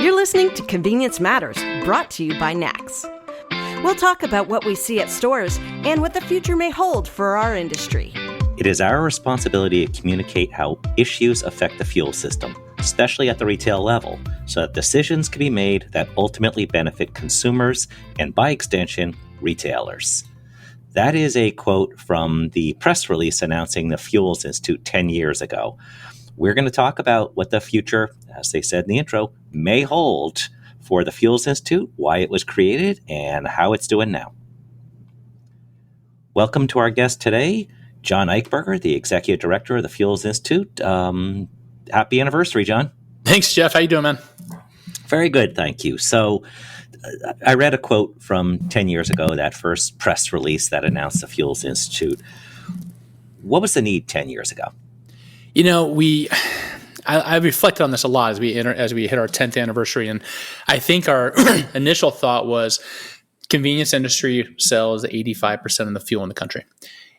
You're listening to Convenience Matters, brought to you by NACS. We'll talk about what we see at stores and what the future may hold for our industry. It is our responsibility to communicate how issues affect the fuel system, especially at the retail level, so that decisions can be made that ultimately benefit consumers and, by extension, retailers. That is a quote from the press release announcing the Fuels Institute 10 years ago. We're going to talk about what the future, as they said in the intro, may hold for the Fuels Institute, why it was created, and how it's doing now. Welcome to our guest today, John Eichberger, the Executive Director of the Fuels Institute. Happy anniversary, John. Thanks, Jeff. How you doing, man? Very good, thank you. So I read a quote from 10 years ago, that first press release that announced the Fuels Institute. What was the need 10 years ago? You know, I reflected on this a lot as we hit our 10th anniversary, and I think our initial thought was convenience industry sells 85% of the fuel in the country.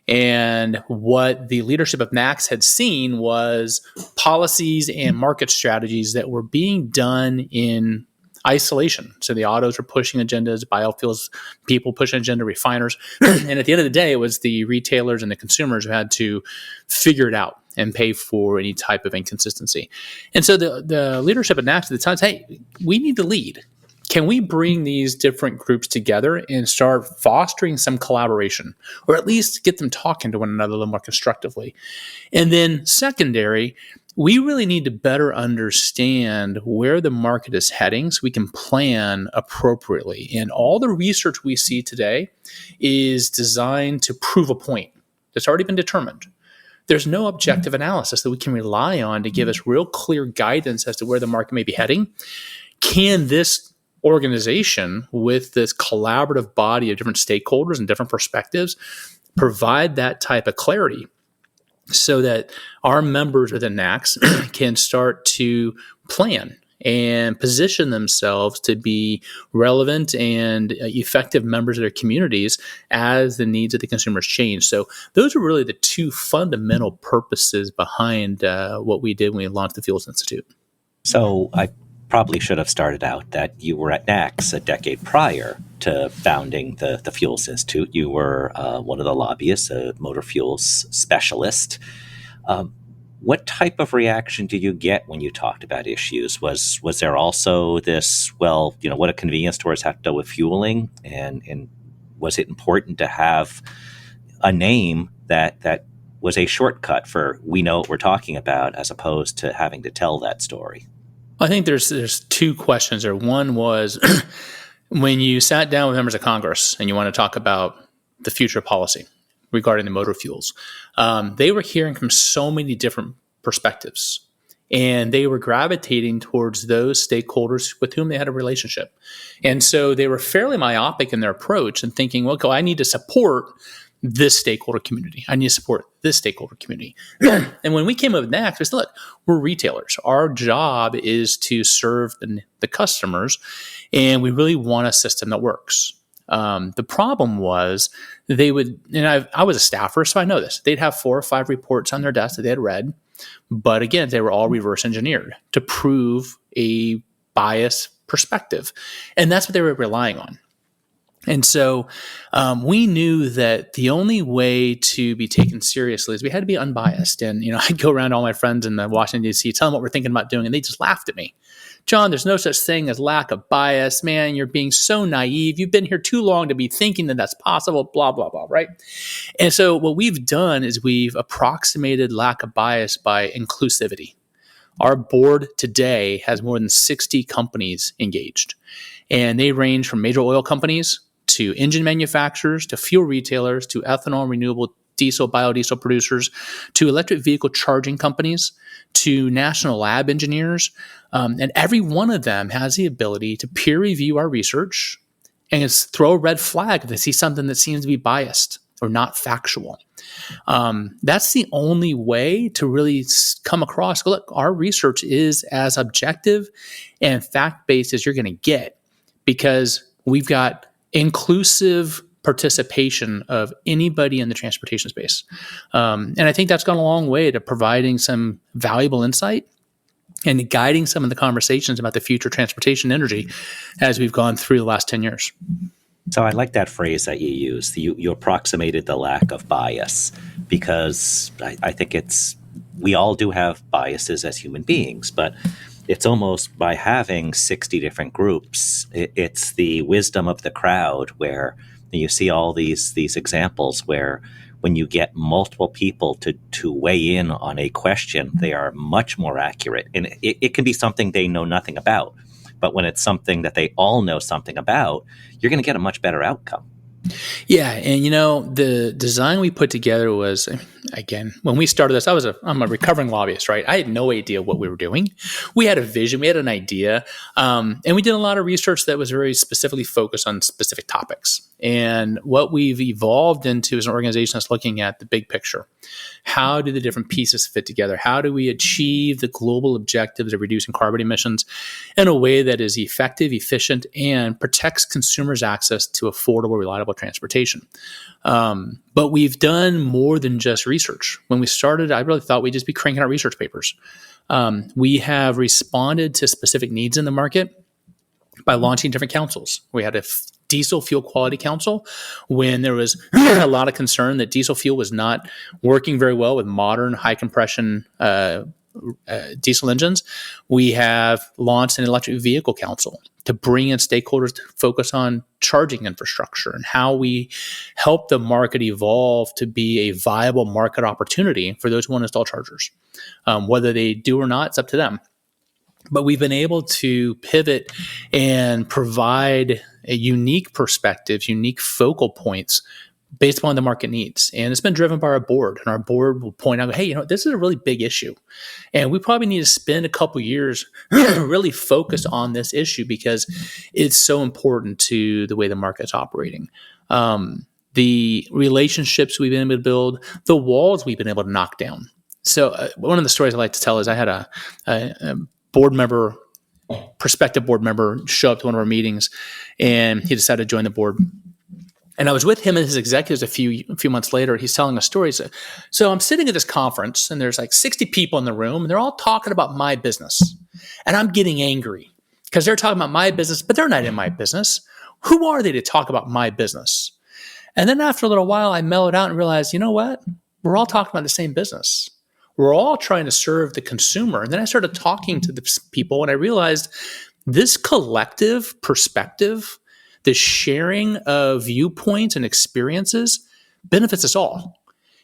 And what the leadership of NACS had seen was policies and market strategies that were being done in isolation. So the autos were pushing agendas, biofuels people pushing agenda, refiners. And at the end of the day, it was the retailers and the consumers who had to figure it out and pay for any type of inconsistency. And so the leadership at NACS at the time said, hey, we need to lead. Can we bring these different groups together and start fostering some collaboration, or at least get them talking to one another a little more constructively? And then secondary, we really need to better understand where the market is heading so we can plan appropriately. And all the research we see today is designed to prove a point that's already been determined. There's no objective analysis that we can rely on to give us real clear guidance as to where the market may be heading. Can this organization, with this collaborative body of different stakeholders and different perspectives, provide that type of clarity so that our members within NACS can start to plan and position themselves to be relevant and effective members of their communities as the needs of the consumers change? So those are really the two fundamental purposes behind what we did when we launched the Fuels Institute. So I probably should have started out that you were at NACS a decade prior to founding the Fuels Institute. You were one of the lobbyists, a motor fuels specialist. What type of reaction did you get when you talked about issues? Was there also this, well, you know, what do convenience stores have to do with fueling? And was it important to have a name that was a shortcut for we know what we're talking about, as opposed to having to tell that story? I think there's two questions there. One was when you sat down with members of Congress and you want to talk about the future policy regarding the motor fuels, they were hearing from so many different perspectives, and they were gravitating towards those stakeholders with whom they had a relationship. And so they were fairly myopic in their approach and thinking, well, I need to support this stakeholder community. I need to support this stakeholder community. And when we came up with NACS, we said, look, we're retailers. Our job is to serve the customers, and we really want a system that works. The problem was they would, and I was a staffer, so I know this. They'd have 4 or 5 reports on their desk that they had read. But again, they were all reverse engineered to prove a biased perspective. And that's what they were relying on. And so we knew that the only way to be taken seriously is we had to be unbiased. And, you know, I'd go around to all my friends in Washington, D.C., tell them what we're thinking about doing, and they just laughed at me. John, there's no such thing as lack of bias. Man, you're being so naive. You've been here too long to be thinking that that's possible, blah, blah, blah, right? And so what we've done is we've approximated lack of bias by inclusivity. Our board today has more than 60 companies engaged, and they range from major oil companies to engine manufacturers, to fuel retailers, to ethanol and renewable diesel, biodiesel producers, to electric vehicle charging companies, to national lab engineers. And every one of them has the ability to peer review our research and throw a red flag if they see something that seems to be biased or not factual. That's the only way to really come across, look, our research is as objective and fact-based as you're going to get, because we've got inclusive participation of anybody in the transportation space. And I think that's gone a long way to providing some valuable insight and guiding some of the conversations about the future transportation energy as we've gone through the last 10 years. So I like that phrase that you used. You approximated the lack of bias, because I think we all do have biases as human beings, but it's almost by having 60 different groups, it's the wisdom of the crowd, where you see all these examples where when you get multiple people to weigh in on a question, they are much more accurate. And it can be something they know nothing about. But when it's something that they all know something about, you're going to get a much better outcome. Yeah, and the design we put together was, again, when we started this, I'm a recovering lobbyist, right? I had no idea what we were doing. We had a vision, we had an idea, and we did a lot of research that was very specifically focused on specific topics. And what we've evolved into is an organization that's looking at the big picture. How do the different pieces fit together? How do we achieve the global objectives of reducing carbon emissions in a way that is effective, efficient, and protects consumers' access to affordable, reliable transportation? But we've done more than just research. When we started, I really thought we'd just be cranking out research papers. We have responded to specific needs in the market by launching different councils. We had a diesel fuel quality council when there was a lot of concern that diesel fuel was not working very well with modern high compression diesel engines. We have launched an electric vehicle council to bring in stakeholders to focus on charging infrastructure and how we help the market evolve to be a viable market opportunity for those who want to install chargers. Whether they do or not, it's up to them. But we've been able to pivot and provide a unique perspectives, unique focal points based upon the market needs. And it's been driven by our board. And our board will point out, hey, this is a really big issue. And we probably need to spend a couple years really focus on this issue because it's so important to the way the market's operating. The relationships we've been able to build, the walls we've been able to knock down. So one of the stories I like to tell is I had a board member, prospective board member, show up to one of our meetings, and he decided to join the board. And I was with him and his executives a few months later. He's telling a story. So I'm sitting at this conference, and there's like 60 people in the room, and they're all talking about my business. And I'm getting angry because they're talking about my business, but they're not in my business. Who are they to talk about my business? And then after a little while, I mellowed out and realized, you know what? We're all talking about the same business. We're all trying to serve the consumer. And then I started talking to the people, and I realized this collective perspective, the sharing of viewpoints and experiences benefits us all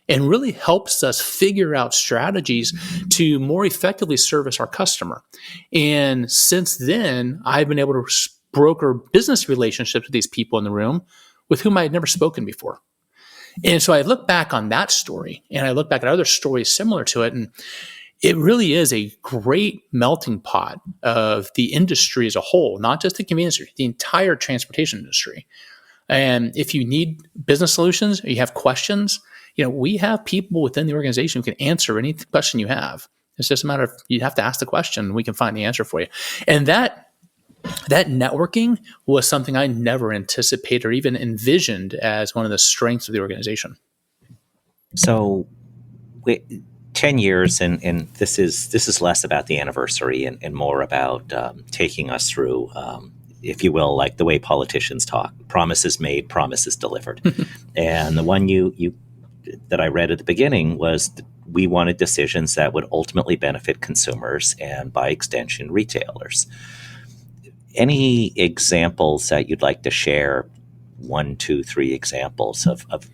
and really helps us figure out strategies to more effectively service our customer. And since then, I've been able to broker business relationships with these people in the room with whom I had never spoken before. And so I look back on that story, and I look back at other stories similar to it, and it really is a great melting pot of the industry as a whole, not just the convenience industry, the entire transportation industry. And if you need business solutions or you have questions, we have people within the organization who can answer any question you have. It's just a matter of you have to ask the question, we can find the answer for you. And that networking was something I never anticipated or even envisioned as one of the strengths of the organization. So 10 years, and this is less about the anniversary and more about taking us through, if you will, like the way politicians talk, promises made, promises delivered. And the one you that I read at the beginning was we wanted decisions that would ultimately benefit consumers and by extension retailers. Any examples that you'd like to share? 1, 2, 3 examples of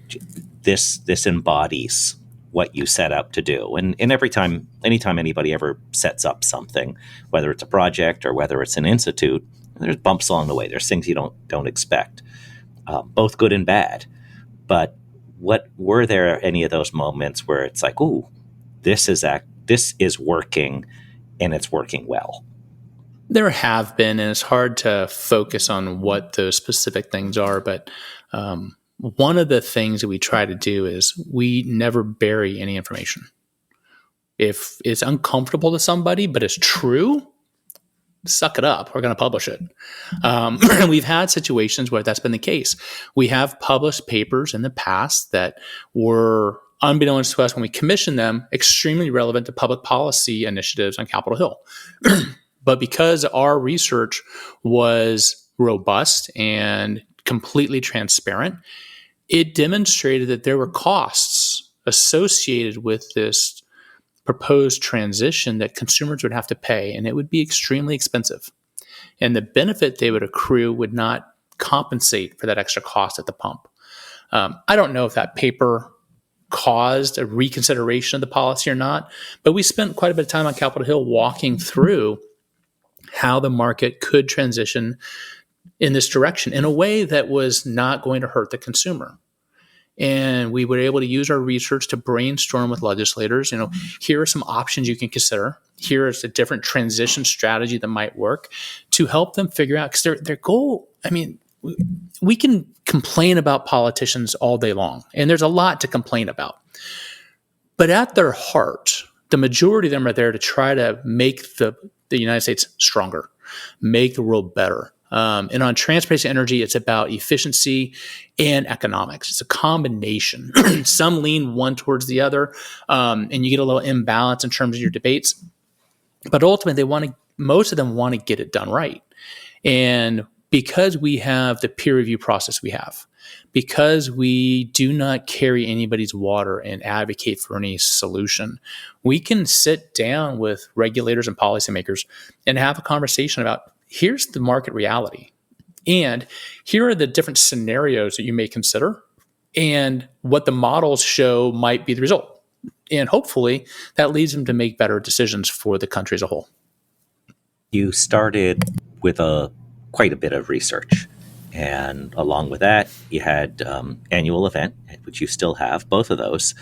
this embodies what you set out to do. And anytime anybody ever sets up something, whether it's a project or whether it's an institute, there's bumps along the way. There's things you don't expect, both good and bad. But were there any of those moments where it's like, ooh, this is working and it's working well? There have been, and it's hard to focus on what those specific things are. But one of the things that we try to do is we never bury any information. If it's uncomfortable to somebody, but it's true, suck it up. We're going to publish it. We've had situations where that's been the case. We have published papers in the past that were unbeknownst to us when we commissioned them, extremely relevant to public policy initiatives on Capitol Hill. But because our research was robust and completely transparent, it demonstrated that there were costs associated with this proposed transition that consumers would have to pay, and it would be extremely expensive. And the benefit they would accrue would not compensate for that extra cost at the pump. I don't know if that paper caused a reconsideration of the policy or not, but we spent quite a bit of time on Capitol Hill walking through how the market could transition in this direction in a way that was not going to hurt the consumer. And we were able to use our research to brainstorm with legislators. Here are some options you can consider. Here is a different transition strategy that might work to help them figure out, because their goal, we can complain about politicians all day long, and there's a lot to complain about. But at their heart, the majority of them are there to try to make the United States stronger, make the world better. And on transportation energy, it's about efficiency and economics. It's a combination. Some lean one towards the other, and you get a little imbalance in terms of your debates. But ultimately, most of them want to get it done right. And because we have the peer review process we have, because we do not carry anybody's water and advocate for any solution, we can sit down with regulators and policymakers and have a conversation about, here's the market reality, and here are the different scenarios that you may consider, and what the models show might be the result. And hopefully that leads them to make better decisions for the country as a whole. You started with quite a bit of research, and along with that, you had annual event, which you still have, both of those.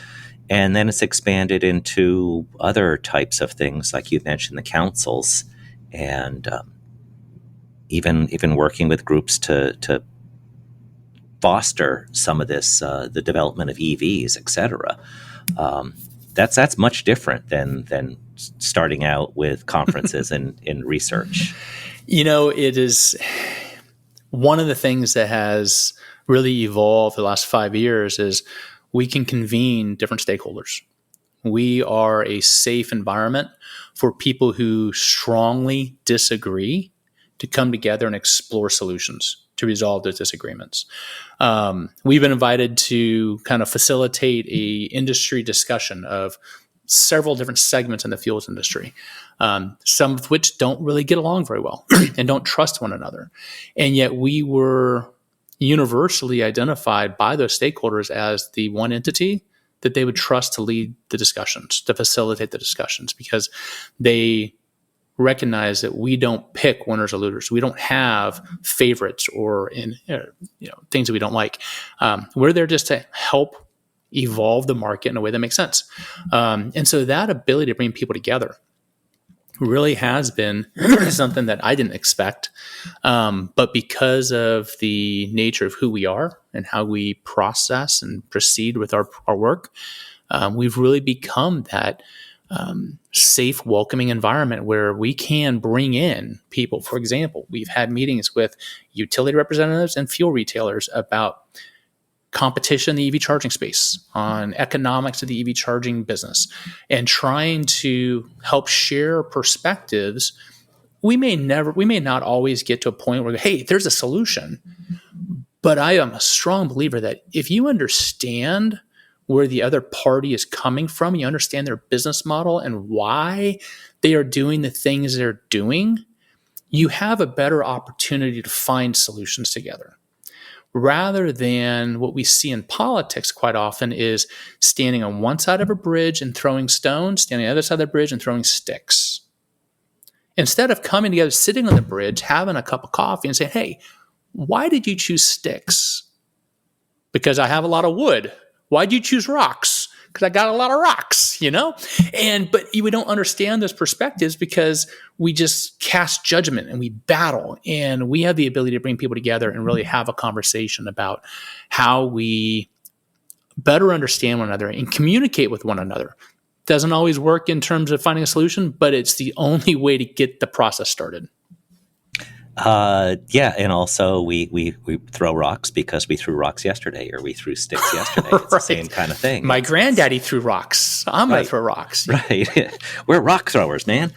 And then it's expanded into other types of things, like you mentioned, the councils, and even working with groups to foster some of this, the development of EVs, et cetera. That's much different than starting out with conferences and in research. It is one of the things that has really evolved the last 5 years is we can convene different stakeholders. We are a safe environment for people who strongly disagree to come together and explore solutions to resolve those disagreements. We've been invited to kind of facilitate a industry discussion of several different segments in the fuels industry, some of which don't really get along very well and don't trust one another. And yet we were universally identified by those stakeholders as the one entity that they would trust to lead the discussions, to facilitate the discussions, because they recognize that we don't pick winners or losers. We don't have favorites or things that we don't like. We're there just to help evolve the market in a way that makes sense. And so that ability to bring people together really has been something that I didn't expect. But because of the nature of who we are and how we process and proceed with our work, we've really become that safe, welcoming environment where we can bring in people. For example, we've had meetings with utility representatives and fuel retailers about competition in the EV charging space, on economics of the EV charging business, and trying to help share perspectives. We may not always get to a point where, hey, there's a solution. But I am a strong believer that if you understand where the other party is coming from, you understand their business model and why they are doing the things they're doing, you have a better opportunity to find solutions together. Rather than what we see in politics quite often is standing on one side of a bridge and throwing stones, standing on the other side of the bridge and throwing sticks. Instead of coming together, sitting on the bridge, having a cup of coffee and saying, hey, why did you choose sticks? Because I have a lot of wood. Why'd you choose rocks? Because I got a lot of rocks, but we don't understand those perspectives because we just cast judgment and we battle, and we have the ability to bring people together and really have a conversation about how we better understand one another and communicate with one another. Doesn't always work in terms of finding a solution, but it's the only way to get the process started. Yeah, and also we throw rocks because we threw rocks yesterday, or we threw sticks yesterday. It's the same kind of thing. My granddaddy threw rocks. I'm going Right. to throw rocks. Right. We're rock throwers, man.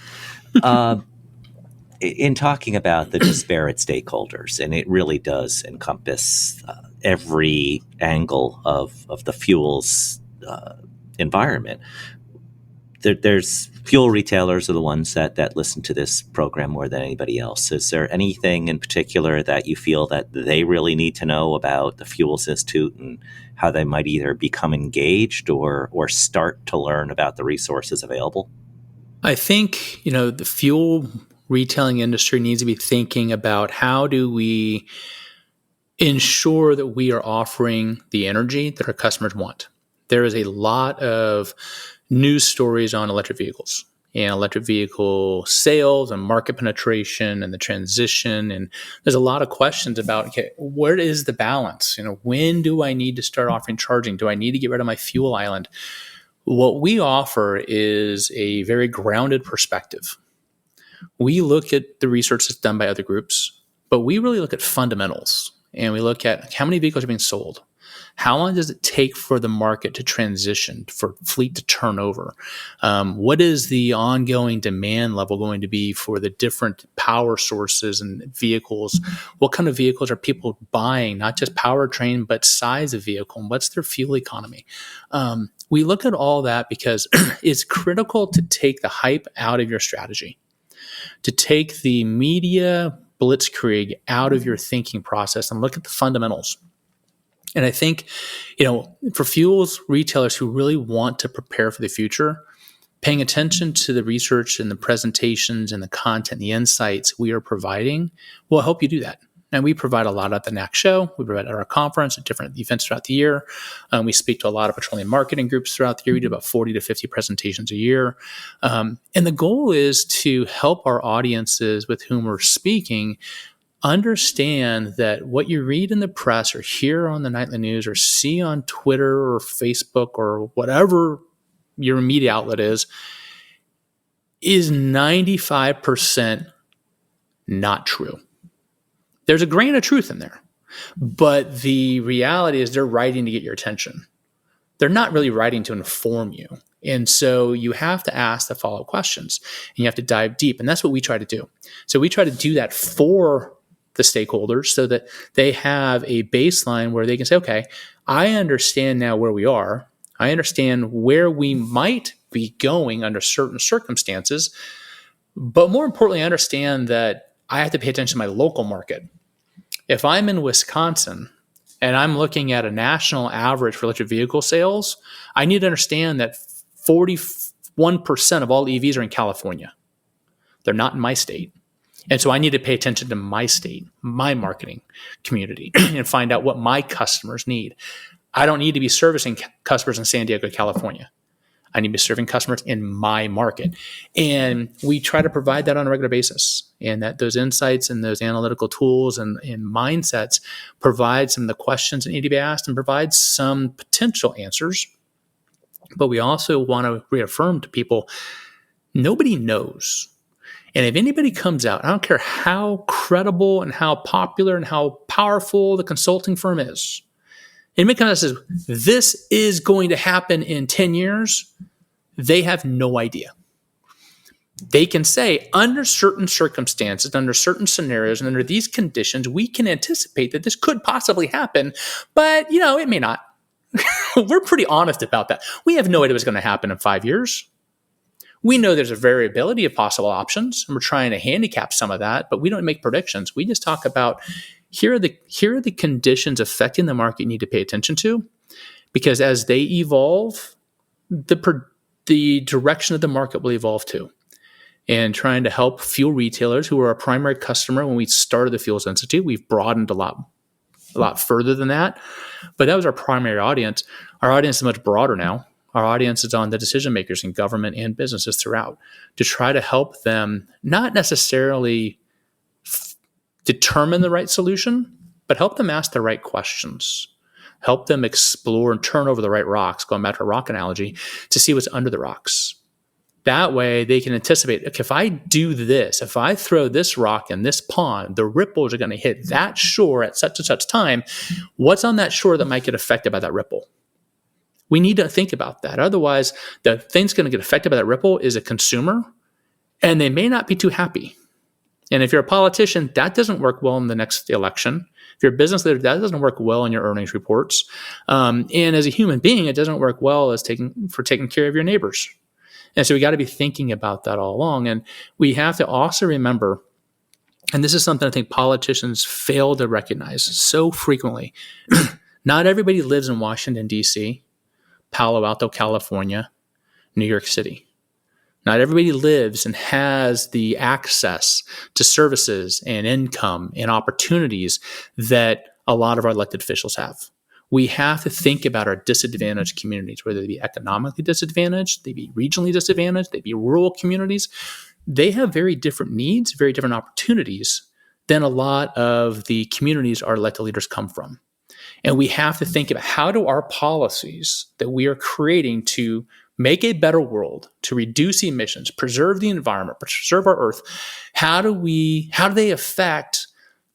In talking about the disparate stakeholders, and it really does encompass every angle of the fuels environment. There's fuel retailers are the ones that listen to this program more than anybody else. Is there anything in particular that you feel that they really need to know about the Fuels Institute and how they might either become engaged or start to learn about the resources available? I think, the fuel retailing industry needs to be thinking about how do we ensure that we are offering the energy that our customers want. There is a lot of news stories on electric vehicles and electric vehicle sales and market penetration and the transition. And there's a lot of questions about, okay, where is the balance? When do I need to start offering charging? Do I need to get rid of my fuel island? What we offer is a very grounded perspective. We look at the research that's done by other groups, but we really look at fundamentals. And we look at how many vehicles are being sold. How long does it take for the market to transition, for fleet to turn over? What is the ongoing demand level going to be for the different power sources and vehicles? What kind of vehicles are people buying? Not just powertrain, but size of vehicle. And what's their fuel economy? We look at all that because it's critical to take the hype out of your strategy, to take the media blitzkrieg out of your thinking process and look at the fundamentals. And I think, for fuels retailers who really want to prepare for the future, paying attention to the research and the presentations and the content, the insights we are providing will help you do that. And we provide a lot at the NACS show. We provide at our conference, at different events throughout the year. We speak to a lot of petroleum marketing groups throughout the year. We do about 40 to 50 presentations a year. And the goal is to help our audiences with whom we're speaking understand that what you read in the press or hear on the nightly news or see on Twitter or Facebook or whatever your media outlet is 95% not true. There's a grain of truth in there, but the reality is they're writing to get your attention. They're not really writing to inform you. And so you have to ask the follow-up questions and you have to dive deep. And that's what we try to do. So we try to do that for the stakeholders so that they have a baseline where they can say, okay, I understand now where we are. I understand where we might be going under certain circumstances. But more importantly, I understand that I have to pay attention to my local market. If I'm in Wisconsin and I'm looking at a national average for electric vehicle sales, I need to understand that 41% of all EVs are in California. They're not in my state. And so I need to pay attention to my state, my marketing community, and find out what my customers need. I don't need to be servicing customers in San Diego, California. I need to be serving customers in my market. And we try to provide that on a regular basis. And that those insights and those analytical tools and mindsets provide some of the questions that need to be asked and provide some potential answers. But we also want to reaffirm to people, nobody knows. And if anybody comes out, I don't care how credible and how popular and how powerful the consulting firm is, and anybody comes out and says, this is going to happen in 10 years, they have no idea. They can say, under certain circumstances, under certain scenarios, and under these conditions, we can anticipate that this could possibly happen, but, it may not. We're pretty honest about that. We have no idea what's going to happen in 5 years. We know there's a variability of possible options, and we're trying to handicap some of that, but we don't make predictions. We just talk about here are the conditions affecting the market you need to pay attention to, because as they evolve, the direction of the market will evolve too. And trying to help fuel retailers who are our primary customer when we started the Fuels Institute, we've broadened a lot further than that, but that was our primary audience. Our audience is much broader now. Our audience is on the decision makers in government and businesses throughout to try to help them not necessarily determine the right solution, but help them ask the right questions, help them explore and turn over the right rocks, going back to a rock analogy, to see what's under the rocks. That way they can anticipate, okay, if I do this, if I throw this rock in this pond, the ripples are going to hit that shore at such and such time. What's on that shore that might get affected by that ripple? We need to think about that. Otherwise, the thing's going to get affected by that ripple is a consumer, and they may not be too happy. And if you're a politician, that doesn't work well in the next election. If you're a business leader, that doesn't work well in your earnings reports. And as a human being, it doesn't work well as taking care of your neighbors. And so we got to be thinking about that all along. And we have to also remember, and this is something I think politicians fail to recognize so frequently, not everybody lives in Washington, D.C., Palo Alto, California, New York City. Not everybody lives and has the access to services and income and opportunities that a lot of our elected officials have. We have to think about our disadvantaged communities, whether they be economically disadvantaged, they be regionally disadvantaged, they be rural communities. They have very different needs, very different opportunities than a lot of the communities our elected leaders come from. And we have to think about how do our policies that we are creating to make a better world, to reduce emissions, preserve the environment, preserve our earth, how do they affect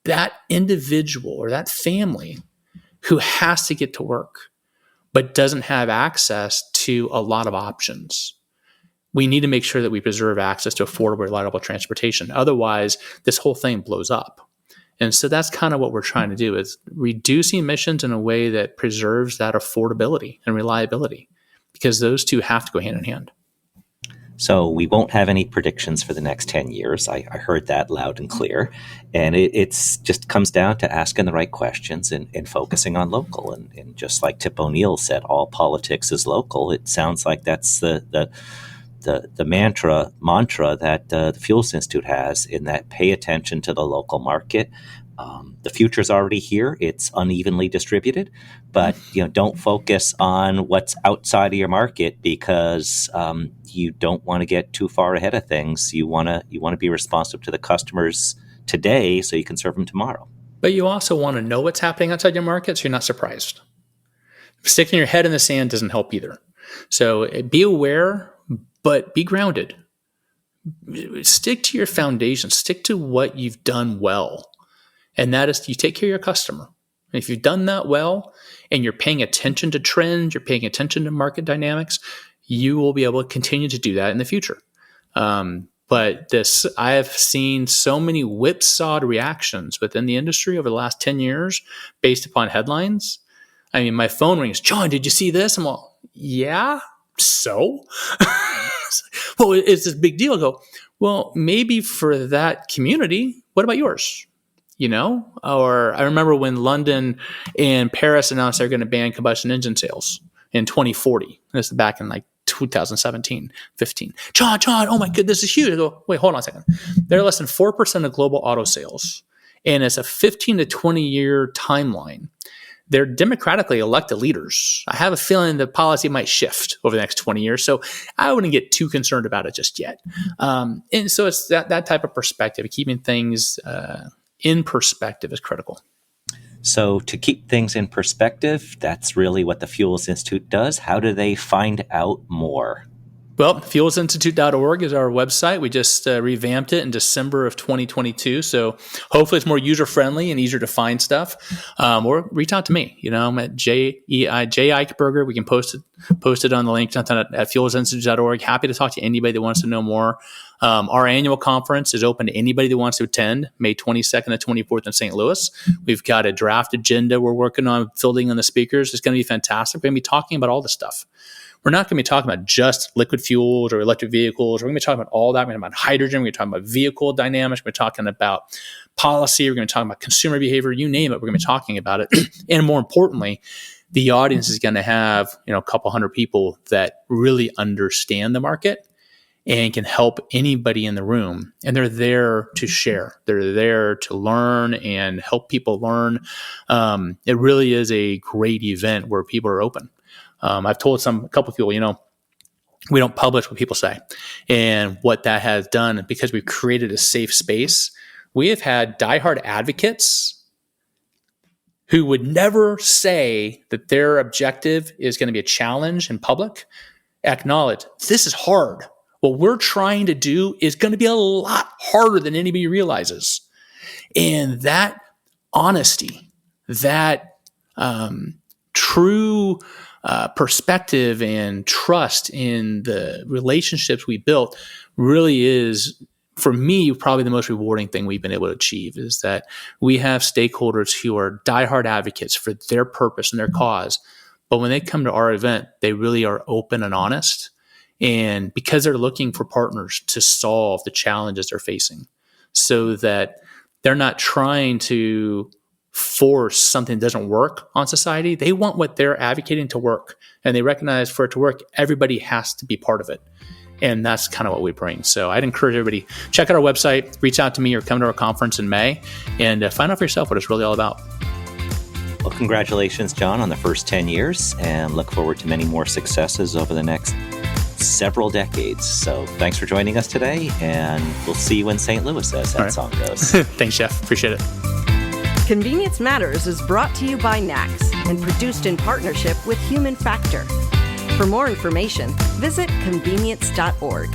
that individual or that family who has to get to work but doesn't have access to a lot of options? We need to make sure that we preserve access to affordable, reliable transportation. Otherwise, this whole thing blows up. And so that's kind of what we're trying to do, is reduce emissions in a way that preserves that affordability and reliability, because those two have to go hand in hand. So we won't have any predictions for the next 10 years. I heard that loud and clear. And it's just comes down to asking the right questions and focusing on local. And just like Tip O'Neill said, all politics is local. It sounds like that's the mantra that the Fuels Institute has, in that pay attention to the local market. The future's already here. It's unevenly distributed, but don't focus on what's outside of your market, because you don't want to get too far ahead of things. You want to be responsive to the customers today so you can serve them tomorrow. But you also want to know what's happening outside your market so you're not surprised. Sticking your head in the sand doesn't help either. So be aware, but be grounded. Stick to your foundation. Stick to what you've done well. And that is, you take care of your customer. And if you've done that well and you're paying attention to trends, you're paying attention to market dynamics, you will be able to continue to do that in the future. But I have seen so many whipsawed reactions within the industry over the last 10 years based upon headlines. I mean, my phone rings, John, did you see this? I'm all, yeah, so? Well, it's this big deal. I go, well, maybe for that community, what about yours? Or I remember when London and Paris announced they're going to ban combustion engine sales in 2040. This is back in 2017, 15. John, oh my goodness, this is huge. I go, wait, hold on a second. They're less than 4% of global auto sales. And it's a 15 to 20 year timeline. They're democratically elected leaders. I have a feeling the policy might shift over the next 20 years. So I wouldn't get too concerned about it just yet. And so it's that type of perspective, keeping things in perspective is critical. So to keep things in perspective, that's really what the Fuels Institute does. How do they find out more? Well, fuelsinstitute.org is our website. We just revamped it in December of 2022. So hopefully it's more user-friendly and easier to find stuff. Or reach out to me. I'm at J Eichberger. We can post it on the link at fuelsinstitute.org. Happy to talk to anybody that wants to know more. Our annual conference is open to anybody that wants to attend, May 22nd to 24th in St. Louis. We've got a draft agenda we're working on, filling in the speakers. It's going to be fantastic. We're going to be talking about all this stuff. We're not going to be talking about just liquid fuels or electric vehicles. We're going to be talking about all that. We're going to be talking about hydrogen. We're going to be talking about vehicle dynamics. We're talking about policy. We're going to talk about consumer behavior. You name it, we're going to be talking about it. And more importantly, the audience is going to have a couple hundred people that really understand the market and can help anybody in the room. And they're there to share. They're there to learn and help people learn. It really is a great event where people are open. I've told a couple of people, we don't publish what people say. And what that has done, because we've created a safe space, we have had diehard advocates who would never say that their objective is going to be a challenge in public, acknowledge this is hard. what we're trying to do is going to be a lot harder than anybody realizes. And that honesty, that true perspective and trust in the relationships we built really is, for me, probably the most rewarding thing we've been able to achieve, is that we have stakeholders who are diehard advocates for their purpose and their cause. But when they come to our event, they really are open and honest. And because they're looking for partners to solve the challenges they're facing, so that they're not trying to force something that doesn't work on society. They want what they're advocating to work. And they recognize for it to work, everybody has to be part of it. And that's kind of what we bring. So I'd encourage everybody, check out our website, reach out to me, or come to our conference in May, and find out for yourself what it's really all about. Well, congratulations, John, on the first 10 years, and look forward to many more successes over the next several decades. So thanks for joining us today, and we'll see you in St. Louis as that song goes. Thanks, Jeff. Appreciate it. Convenience Matters is brought to you by NACS and produced in partnership with Human Factor. For more information, visit convenience.org.